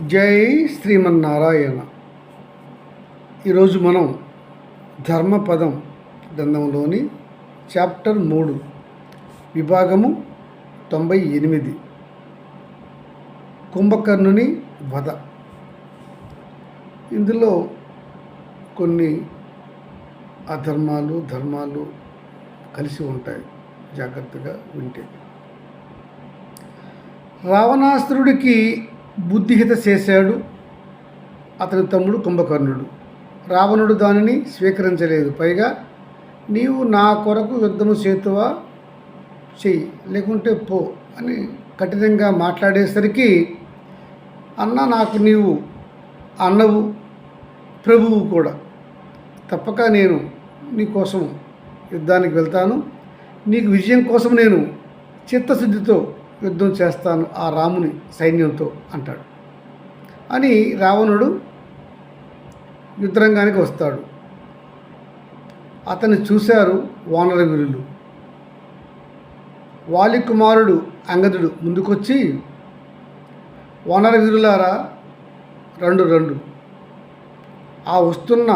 జై శ్రీమన్నారాయణ. ఈరోజు మనం ధర్మపదం గ్రంథంలోని చాప్టర్ 3 విభాగము 98 కుంభకర్ణుని వధ. ఇందులో కొన్ని అధర్మాలు ధర్మాలు కలిసి ఉంటాయి. జాగ్రత్తగా వింటే రావణాసురుడికి బుద్ధిహిత చేశాడు అతని తమ్ముడు కుంభకర్ణుడు. రావణుడు దానిని స్వీకరించలేదు. పైగా నీవు నా కొరకు యుద్ధము చేతువా చెయ్యి, లేకుంటే పో అని కఠినంగా మాట్లాడేసరికి, అన్న నాకు నీవు అన్నవు, ప్రభువు కూడా, తప్పక నేను నీకోసం యుద్ధానికి వెళ్తాను, నీకు విజయం కోసం నేను చిత్తశుద్ధితో యుద్ధం చేస్తాను ఆ రాముని సైన్యంతో అంటాడు. అని రావణుడు యుద్ధరంగానికి వస్తాడు. అతన్ని చూశారు వానర వీరులు. వాలి కుమారుడు అంగదుడు ముందుకొచ్చి, వానర వీరులారా రండు, ఆ వస్తున్న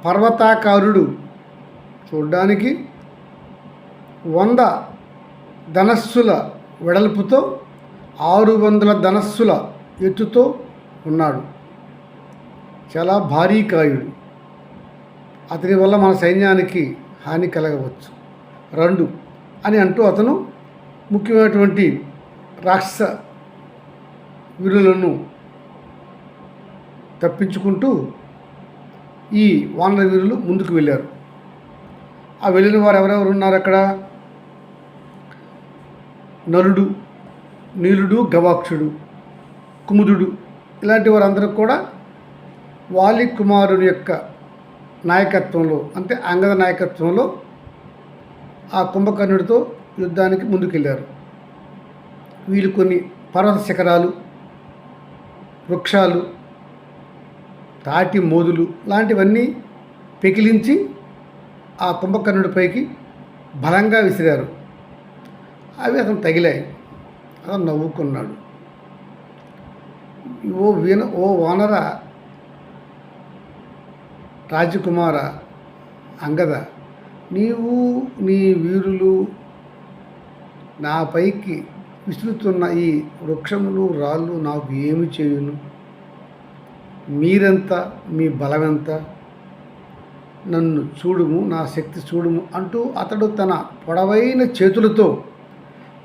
పర్వతాకారుడు చూడ్డానికి 100 ధనస్సుల వెడల్పుతో 600 ధనస్సుల ఎత్తుతో ఉన్నాడు. చాలా భారీ కాయుడు. అతని వల్ల మన సైన్యానికి హాని కలగవచ్చు, రండు అని అంటూ అతను ముఖ్యమైనటువంటి రాక్షస వీరులను తప్పించుకుంటూ ఈ వానర వీరులు ముందుకు వెళ్ళారు. ఆ వెళ్ళిన వారు ఎవరెవరు ఉన్నారు అక్కడ? నలుడు, నీలుడు, గవాక్షుడు, కుముదుడు, ఇలాంటి వారందరూ కూడా వాలి కుమారుని యొక్క నాయకత్వంలో, అంటే అంగద నాయకత్వంలో ఆ కుంభకర్ణుడితో యుద్ధానికి ముందుకెళ్ళారు. వీళ్ళు కొన్ని పర్వత శిఖరాలు, వృక్షాలు, తాటి మోదులు లాంటివన్నీ పెకిలించి ఆ కుంభకర్ణుడిపైకి బలంగా విసిరారు. అవి అతను తగిలాయి. అతను నవ్వుకున్నాడు. ఓ వానర రాజకుమార అంగద, నీవు నీ వీరులు నాపైకి విసురుతున్న ఈ వృక్షములు రాళ్ళు నాకు ఏమి చేయును? మీరెంత, మీ బలమెంత? నన్ను చూడుము, నా శక్తి చూడుము అంటూ అతడు తన పొడవైన చేతులతో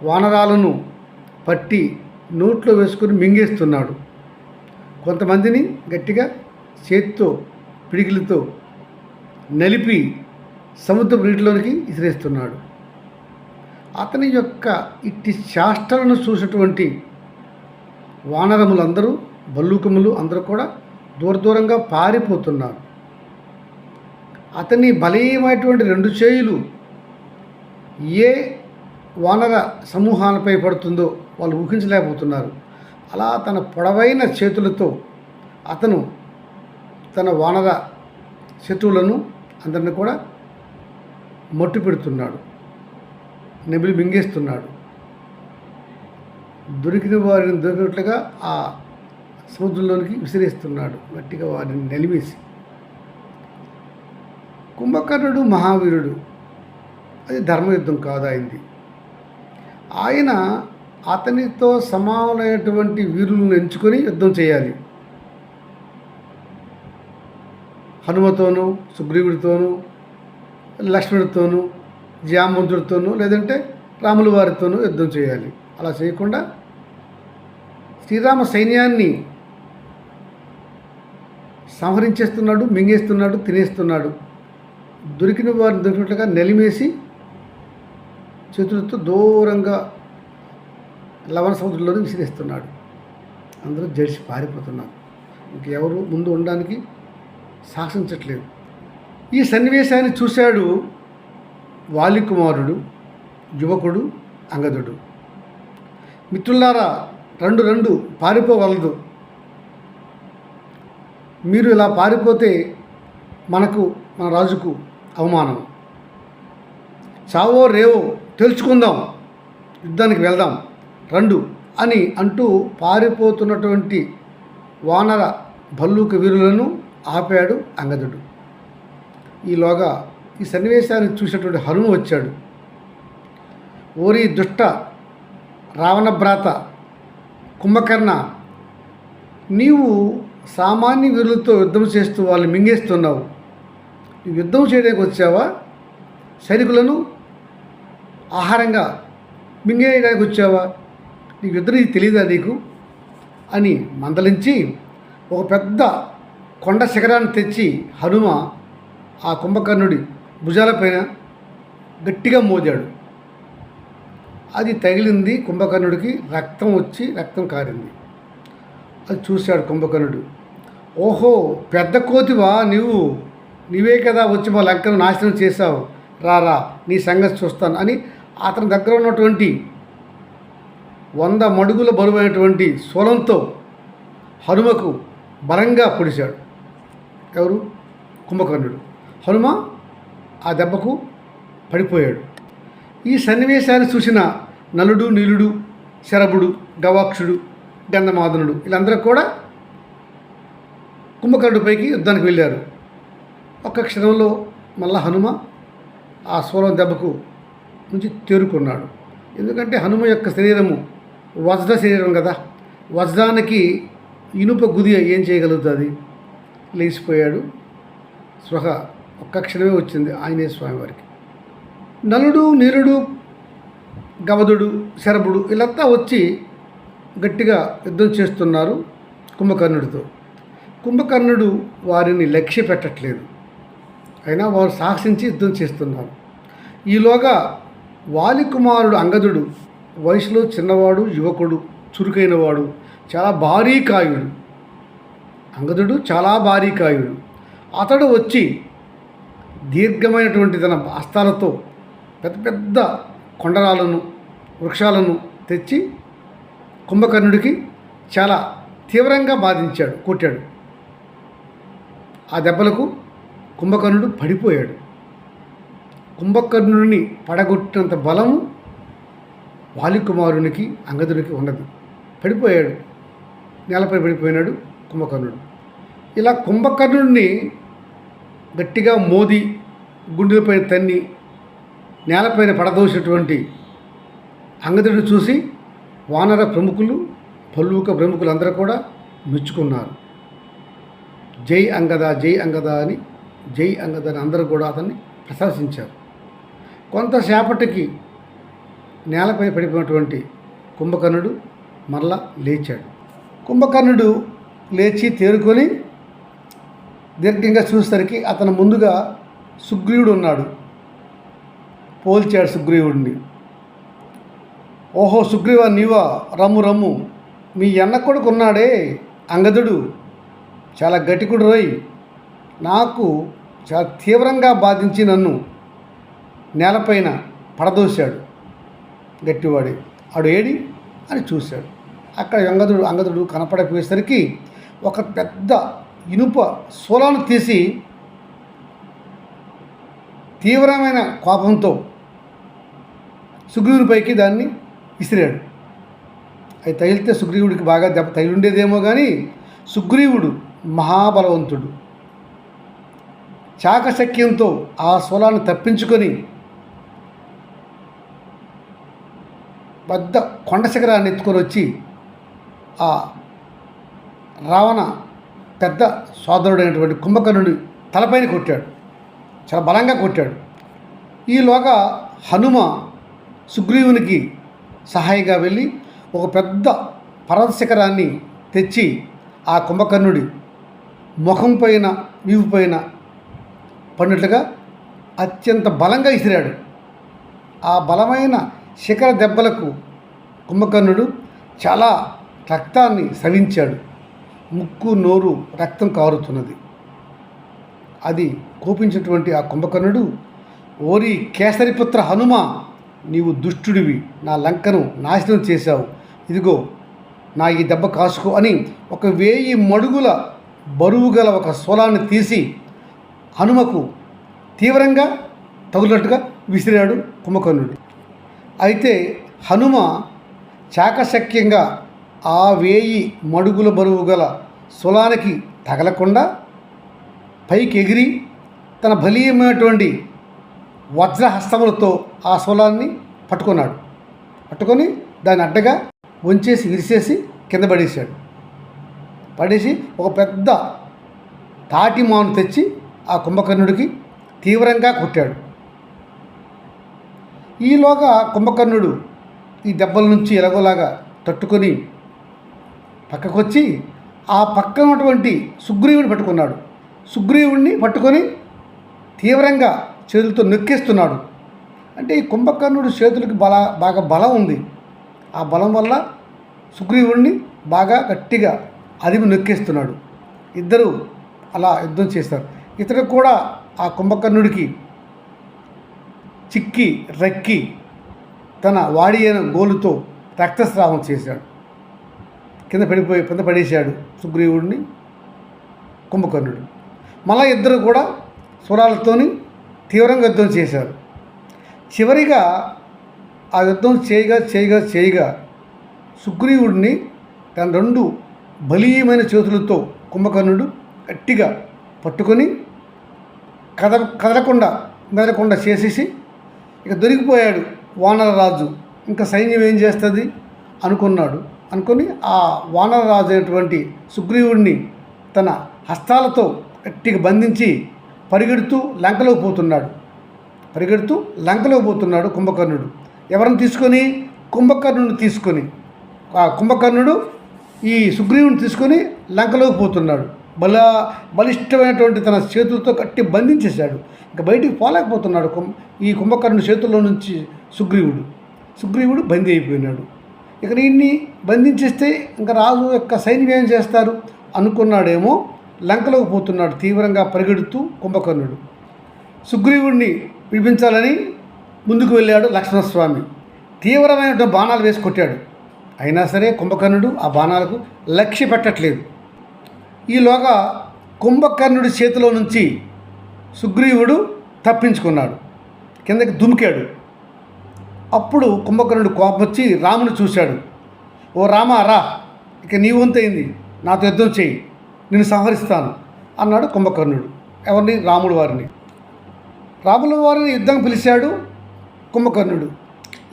వానరాలను పట్టి నోట్లో వేసుకొని మింగేస్తున్నాడు. కొంతమందిని గట్టిగా చేతితో పిడికిలతో నలిపి సముద్రపు నీటిలోనికి విసిరేస్తున్నాడు. అతని యొక్క ఇట్టి శాస్త్రాలను చూసినటువంటి వానరములందరూ, భల్లూకములు అందరూ కూడా దూరంగా పారిపోతున్నారు. అతని బలీయమైనటువంటి 2 చేయులు ఏ వానర సమూహాలపై పడుతుందో వాళ్ళు ఊహించలేకపోతున్నారు. అలా తన పొడవైన చేతులతో అతను తన వానర శత్రువులను అందరిని కూడా మట్టు పెడుతున్నాడు, నెబిలి మింగేస్తున్నాడు. దొరికిన వారిని దొరికినట్లుగా ఆ సముద్రంలోనికి విసిరేస్తున్నాడు, గట్టిగా వారిని నలివేసి. కుంభకర్ణుడు మహావీరుడు. అది ధర్మయుద్ధం కాదు అయింది. ఆయన అతనితో సమానమైనటువంటి వీరులను ఎంచుకొని యుద్ధం చేయాలి. హనుమతోనూ, సుగ్రీవుడితోనూ, లక్ష్మణుడితోనూ, జామంతుడితోనూ, లేదంటే రాముల వారితోనూ యుద్ధం చేయాలి. అలా చేయకుండా శ్రీరామ సైన్యాన్ని సంహరించేస్తున్నాడు, మింగేస్తున్నాడు, తినేస్తున్నాడు. దొరికిన వారిని దొరికినట్లుగా నెలిమేసి చేతులతో దూరంగా లవణ సముద్రంలోనే విసిరేస్తున్నాడు. అందరూ జడిసి పారిపోతున్నారు. ఇంకెవరు ముందు ఉండడానికి సాహసించట్లేదు. ఈ సన్నివేశాన్ని చూశాడు వాలి కుమారుడు, యువకుడు అంగదుడు. మిత్రులారా రండు, పారిపోవలదు. మీరు ఇలా పారిపోతే మన రాజుకు అవమానం. చావో రేవో తెలుసుకుందాం, యుద్ధానికి వెళ్దాం రండు అని అంటూ పారిపోతున్నటువంటి వానర భల్లూక వీరులను ఆపాడు అంగదుడు. ఈలోగా ఈ సన్నివేశాన్ని చూసినటువంటి హనుమ వచ్చాడు. ఓరి దుష్ట రావణభ్రాత కుంభకర్ణ, నీవు సామాన్య వీరులతో యుద్ధం చేస్తూ వాళ్ళు మింగేస్తున్నావు. నువ్వు యుద్ధం చేయడానికి వచ్చావా? సైనికులను ఆహారంగా మింగేయడానికి వచ్చావా? నీకు యుద్ధం తెలియదా నీకు అని మందలించి ఒక పెద్ద కొండ శిఖరాన్ని తెచ్చి హనుమ ఆ కుంభకర్ణుడి భుజాలపైన గట్టిగా మోదాడు. అది తగిలింది కుంభకర్ణుడికి, రక్తం కారింది. అది చూశాడు కుంభకర్ణుడు. ఓహో, పెద్ద కోతివా నీవే కదా వచ్చి మా లంకను నాశనం చేశావు, రారా నీ సంగతి చూస్తాను అని అతని దగ్గర ఉన్నటువంటి 100 మడుగుల బరువైనటువంటి శూలంతో హనుమకు బలంగా పొడిచాడు. ఎవరు? కుంభకర్ణుడు. హనుమ ఆ దెబ్బకు పడిపోయాడు. ఈ సన్నివేశాన్ని చూసిన నలుడు, నీలుడు, శరభుడు, గవాక్షుడు, గంధమాదనుడు వీళ్ళందరూ కూడా కుంభకర్ణుడిపైకి యుద్ధానికి వెళ్ళారు. ఒక్క క్షణంలో మళ్ళా హనుమ ఆ శూలం దెబ్బకు నుంచి తేరుకున్నాడు. ఎందుకంటే హనుమ యొక్క శరీరము వజ్ర శరీరం కదా, వజ్రానికి ఇనుప గుది ఏం చేయగలుగుతుంది? లేచిపోయాడు. స్పృహ ఒక్క క్షణమే వచ్చింది ఆంజనేయ స్వామి వారికి. నలుడు, నీలుడు, గవదుడు, శరభుడు వీళ్ళంతా వచ్చి గట్టిగా యుద్ధం చేస్తున్నారు కుంభకర్ణుడితో. కుంభకర్ణుడు వారిని లక్ష్య పెట్టట్లేదు, అయినా వారు సాహసించి యుద్ధం చేస్తున్నారు. ఈలోగా వాలి కుమారుడు అంగదుడు వయసులో చిన్నవాడు, యువకుడు, చురుకైనవాడు, చాలా భారీ కాయుడు. అంగదుడు చాలా భారీ కాయుడు. అతడు వచ్చి దీర్ఘమైనటువంటి తన హస్తాలతో పెద్ద పెద్ద కొండరాలను, వృక్షాలను తెచ్చి కుంభకర్ణుడికి చాలా తీవ్రంగా బాధించాడు, కొట్టాడు. ఆ దెబ్బలకు కుంభకర్ణుడు పడిపోయాడు. కుంభకర్ణుడిని పడగొట్టినంత బలము వాలికుమారునికి అంగదునికి ఉన్నది. పడిపోయాడు, నేలపై పడిపోయినాడు కుంభకర్ణుడు. ఇలా కుంభకర్ణుడిని గట్టిగా మోది గుండెలపైన తన్ని నేలపైన పడదోసినటువంటి అంగదుడిని చూసి వానర ప్రముఖులు, భల్లూక ప్రముఖులు అందరూ కూడా మెచ్చుకున్నారు. జై అంగద, జై అంగద అని, జై అంగద అని అందరూ కూడా అతన్ని ప్రశంసించారు. కొంతసేపటికి నేలపై పడిపోయినటువంటి కుంభకర్ణుడు మరలా లేచాడు. కుంభకర్ణుడు లేచి తేరుకొని దీర్ఘంగా చూసేసరికి అతను ముందుగా సుగ్రీవుడు ఉన్నాడు. పోల్చాడు సుగ్రీవుడిని. ఓహో సుగ్రీవా, నీవా? రమ్ము రమ్ము, మీ అన్న కొడుకు ఉన్నాడే అంగదుడు, చాలా గట్టికుడు రోయ్, నాకు చాలా తీవ్రంగా బాధించి నన్ను నేలపైన పడదోశాడు. గట్టివాడి ఆడు ఏడి అని చూశాడు. అక్కడ అంగదుడు కనపడపోయేసరికి ఒక పెద్ద ఇనుప శూలాన్ని తీసి తీవ్రమైన కోపంతో సుగ్రీవునిపైకి దాన్ని విసిరాడు. అది తగిలితే సుగ్రీవుడికి బాగా దెబ్బ తగిలి ఉండేదేమో కానీ సుగ్రీవుడు మహాబలవంతుడు. చాకశక్యంతో ఆ శూలాన్ని తప్పించుకొని పెద్ద కొండ శిఖరాన్ని ఎత్తుకొని వచ్చి ఆ రావణ పెద్ద సోదరుడైనటువంటి కుంభకర్ణుడి తలపైన కొట్టాడు. చాలా బలంగా కొట్టాడు. ఈలోగా హనుమ సుగ్రీవునికి సహాయంగా వెళ్ళి ఒక పెద్ద పర్వత శిఖరాన్ని తెచ్చి ఆ కుంభకర్ణుడి ముఖం పైన, వీపు పైన పడినట్లుగా అత్యంత బలంగా విసిరాడు. ఆ బలమైన శిఖర దెబ్బలకు కుంభకర్ణుడు చాలా రక్తాన్ని స్రవించాడు. ముక్కు, నోరు రక్తం కారుతున్నది. అది కోపించినటువంటి ఆ కుంభకర్ణుడు, ఓరి కేసరిపుత్ర హనుమ, నీవు దుష్టుడివి, నా లంకను నాశనం చేశావు, ఇదిగో నా ఈ దెబ్బ కాసుకో అని 1000 మడుగుల బరువు గల ఒక శూలాన్ని తీసి హనుమకు తీవ్రంగా తగులట్టుగా విసిరాడు కుంభకర్ణుడు. అయితే హనుమ చాకశక్యంగా ఆ 1000 మడుగుల బరువు గల శూలానికి తగలకుండా పైకి ఎగిరి తన బలీయమైనటువంటి వజ్రహస్తములతో ఆ శూలాన్ని పట్టుకొని దాన్ని అడ్డగా వంచేసి విరిసేసి కింద పడేసి ఒక పెద్ద తాటి మాను తెచ్చి ఆ కుంభకర్ణుడికి తీవ్రంగా కొట్టాడు. ఈలోగా కుంభకర్ణుడు ఈ దెబ్బల నుంచి ఎలాగోలాగా తట్టుకొని పక్కకొచ్చి ఆ పక్కన ఉన్నటువంటి సుగ్రీవుని పట్టుకున్నాడు. సుగ్రీవుడిని పట్టుకొని తీవ్రంగా చేతులతో నొక్కేస్తున్నాడు. అంటే ఈ కుంభకర్ణుడు చేతులకి బాగా బలం ఉంది. ఆ బలం వల్ల సుగ్రీవుడిని బాగా గట్టిగా అదిమి నొక్కేస్తున్నాడు. ఇద్దరు అలా యుద్ధం చేస్తారు. ఇతడు కూడా ఆ కుంభకర్ణుడికి చిక్కి రెక్కి తన వాడి అయిన గోలుతో రక్తస్రావం చేశాడు. కింద పడేశాడు సుగ్రీవుడిని కుంభకర్ణుడు. మళ్ళా ఇద్దరు కూడా స్వరాలతోని తీవ్రంగా యుద్ధం చేశారు. చివరిగా ఆ యుద్ధం చేయగా సుగ్రీవుడిని తన రెండు బలీయమైన చేతులతో కుంభకర్ణుడు గట్టిగా పట్టుకొని మెదలకుండా చేసేసి ఇక దొరికిపోయాడు వానరరాజు. ఇంకా సైన్యం ఏం చేస్తుంది అనుకొని ఆ వానరరాజు అయినటువంటి సుగ్రీవుడిని తన హస్తాలతో గట్టిగా బంధించి పరిగెడుతూ లంకలోకి పోతున్నాడు కుంభకర్ణుడు. ఎవరిని తీసుకొని? కుంభకర్ణుడు ఈ సుగ్రీవుని తీసుకొని లంకలోకి పోతున్నాడు. బలిష్టమైనటువంటి తన చేతులతో కట్టి బంధించేశాడు. ఇంకా బయటికి పోలేకపోతున్నాడు ఈ కుంభకర్ణుడి చేతుల్లో నుంచి సుగ్రీవుడు బందీ అయిపోయినాడు. ఇక దీన్ని బంధించేస్తే ఇంకా రాజు యొక్క సైన్యం ఏం చేస్తారు అనుకున్నాడేమో. లంకలోకి పోతున్నాడు తీవ్రంగా పరిగెడుతూ కుంభకర్ణుడు. సుగ్రీవుడిని విడిపించాలని ముందుకు వెళ్ళాడు లక్ష్మణస్వామి. తీవ్రమైన బాణాలు వేసి కొట్టాడు. అయినా సరే కుంభకర్ణుడు ఆ బాణాలకు లక్ష్య పెట్టట్లేదు. ఈలోగా కుంభకర్ణుడి చేతిలో నుంచి సుగ్రీవుడు తప్పించుకున్నాడు, కిందకి దుమికాడు. అప్పుడు కుంభకర్ణుడు కోపం వచ్చి రాముని చూశాడు. ఓ రామ రా, ఇక నీ వంతైంది, నాతో యుద్ధం చేయి, నిన్ను సంహరిస్తాను అన్నాడు కుంభకర్ణుడు. ఎవరిని? రాముల వారిని యుద్ధం పిలిచాడు కుంభకర్ణుడు.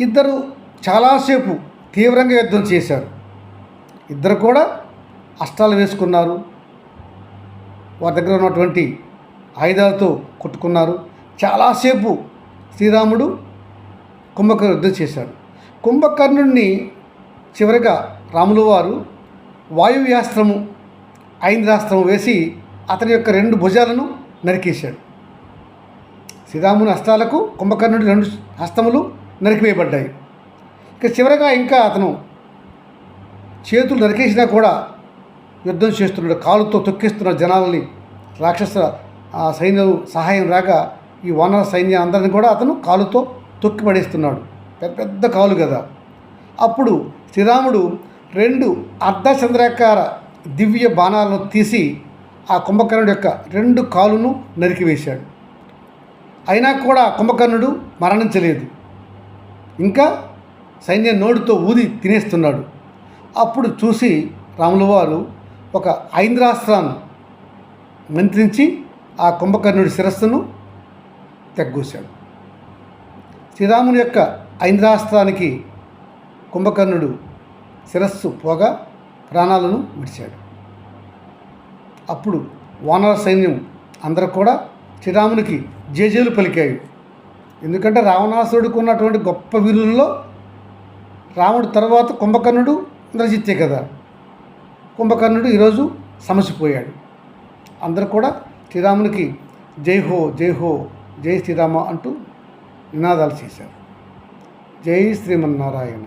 ఇద్దరు చాలాసేపు తీవ్రంగా యుద్ధం చేశారు. ఇద్దరు కూడా అస్త్రాలు వేసుకున్నారు. వారి దగ్గర ఉన్నటువంటి ఆయుధాలతో కొట్టుకున్నారు. చాలాసేపు శ్రీరాముడు కుంభకర్ణుడు యుద్ధం చేశాడు. కుంభకర్ణుడిని చివరిగా రాముల వారు వాయువ్యాస్త్రము ఐంద్రాస్త్రము వేసి అతని యొక్క 2 భుజాలను నరికేశాడు. శ్రీరాముని హస్తాలకు కుంభకర్ణుడి 2 హస్తములు నరికివేయబడ్డాయి. ఇక చివరగా ఇంకా అతను చేతులు నరికేసినా కూడా యుద్ధం చేస్తున్నాడు. కాలుతో తొక్కిస్తున్న జనాలని, రాక్షస సైన్యం సహాయం రాగా ఈ వానర సైన్యం అందరిని కూడా అతను కాలుతో తొక్కి పడేస్తున్నాడు. పెద్ద కాలు కదా. అప్పుడు శ్రీరాముడు 2 అర్ధచంద్రాకార దివ్య బాణాలను తీసి ఆ కుంభకర్ణుడి యొక్క 2 కాలును నరికివేశాడు. అయినా కూడా కుంభకర్ణుడు మరణించలేదు. ఇంకా సైన్యం నోటితో ఊది తినేస్తున్నాడు. అప్పుడు చూసి రాముల వారు ఒక ఐంద్రాస్త్రాన్ని మంత్రించి ఆ కుంభకర్ణుడి శిరస్సును తెగ్గూశాడు. శ్రీరాముని యొక్క ఐంద్రాస్త్రానికి కుంభకర్ణుడు శిరస్సు పోగా ప్రాణాలను విడిచాడు. అప్పుడు వానర సైన్యం అందరూ కూడా శ్రీరామునికి జేజేలు పలికాయి. ఎందుకంటే రావణాసురుడికి ఉన్నటువంటి గొప్ప వీరుల్లో రాముడు తర్వాత కుంభకర్ణుడు ఇంద్రజిత్తే కదా. కుంభకర్ణుడు ఈరోజు సమసిపోయాడు. అందరూ కూడా శ్రీరామునికి జై హో జై హో జై శ్రీరామ అంటూ నినాదాలు చేశారు. జై శ్రీమన్నారాయణ.